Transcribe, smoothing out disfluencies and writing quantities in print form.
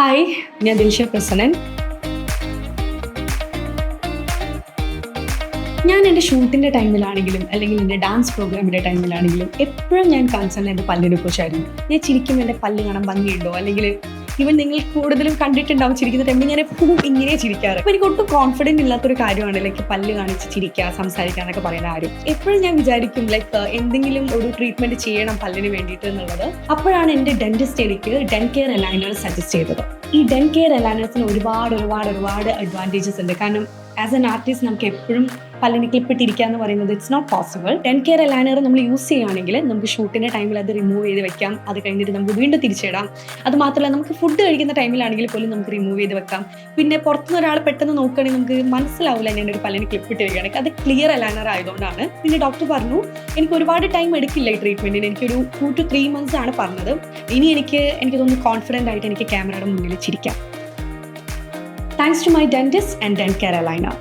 Hi, ഞാൻ ദിൽഷ പ്രസന്നൻ. ഞാൻ എൻ്റെ ഷൂട്ടിൻ്റെ ടൈമിലാണെങ്കിലും അല്ലെങ്കിൽ എൻ്റെ ഡാൻസ് പ്രോഗ്രാമിൻ്റെ ടൈമിലാണെങ്കിലും എപ്പോഴും ഞാൻ കൺസേൺ എൻ്റെ പല്ലിനെ കുറിച്ചായിരുന്നു. ഞാൻ ചിരിക്കുമ്പോൾ എൻ്റെ പല്ല് കാണാൻ ഭംഗിയുണ്ടോ, അല്ലെങ്കിൽ ഈവൻ നിങ്ങൾ കൂടുതലും കണ്ടിട്ടുണ്ടാവും ചിരിക്കുന്ന ടൈമിൽ ഞാൻ എപ്പോഴും ഇങ്ങനെ ചിരിക്കാറ്. അപ്പോൾ എനിക്ക് ഒട്ടും കോൺഫിഡൻറ്റ് ഇല്ലാത്തൊരു കാര്യമാണ് ലൈക്ക് പല്ല് കാണിച്ച് ചിരിക്കുക, സംസാരിക്കുക എന്നൊക്കെ പറയുന്ന ആരും. എപ്പോഴും ഞാൻ വിചാരിക്കും ലൈക്ക് എന്തെങ്കിലും ഒരു ട്രീറ്റ്മെൻറ്റ് ചെയ്യണം പല്ലിന് വേണ്ടിയിട്ട് എന്നുള്ളത്. അപ്പോഴാണ് എൻ്റെ ഡെൻറ്റിസ്റ്റ് എനിക്ക് ഡെൻ കെയർ അലൈനർ സജസ്റ്റ് ചെയ്തത്. ഈ ഡെൻ കെയർ അലൈനേഴ്സിന് ഒരുപാട് അഡ്വാൻറ്റേജസ് ഉണ്ട്. കാരണം ആസ് എൻ ആർട്ടിസ്റ്റ് നമുക്ക് എപ്പോഴും പല്ലിന് ക്ലിപ്പിട്ടിരിക്കുക എന്ന് പറയുന്നത് it's not possible. Den care aligner നമ്മൾ യൂസ് ചെയ്യുകയാണെങ്കിൽ നമുക്ക് ഷൂട്ടിൻ്റെ ടൈമിൽ അത് റിമൂവ് ചെയ്ത് വെക്കാം. അത് കഴിഞ്ഞിട്ട് നമുക്ക് വീണ്ടും തിരിച്ചിടാം. അത് മാത്രമല്ല നമുക്ക് ഫുഡ് കഴിക്കുന്ന ടൈമിലാണെങ്കിൽ പോലും നമുക്ക് റിമൂവ് ചെയ്ത് വെക്കാം. പിന്നെ പുറത്തുനിന്ന് ഒരാൾ പെട്ടെന്ന് നോക്കുകയാണെങ്കിൽ നമുക്ക് മനസ്സിലാവില്ല ഞാൻ ഒരു പല്ലിന് ക്ലിപ്പിട്ട് വരികയാണെങ്കിൽ. അത് ക്ലിയർ അലൈനർ ആയതുകൊണ്ടാണ്. പിന്നെ ഡോക്ടർ പറഞ്ഞു എനിക്ക് ഒരുപാട് ടൈം എടുക്കില്ല ഈ ട്രീറ്റ്മെൻറ്റിന്, എനിക്കൊരു 2 to 3 months ആണ് പറഞ്ഞത്. ഇനി എനിക്ക് തോന്നുന്നു കോൺഫിഡൻ്റ് ആയിട്ട് എനിക്ക് ക്യാമറയുടെ മുന്നിൽ ചിരിക്കാം. Thanks to my dentist and Den care aligner.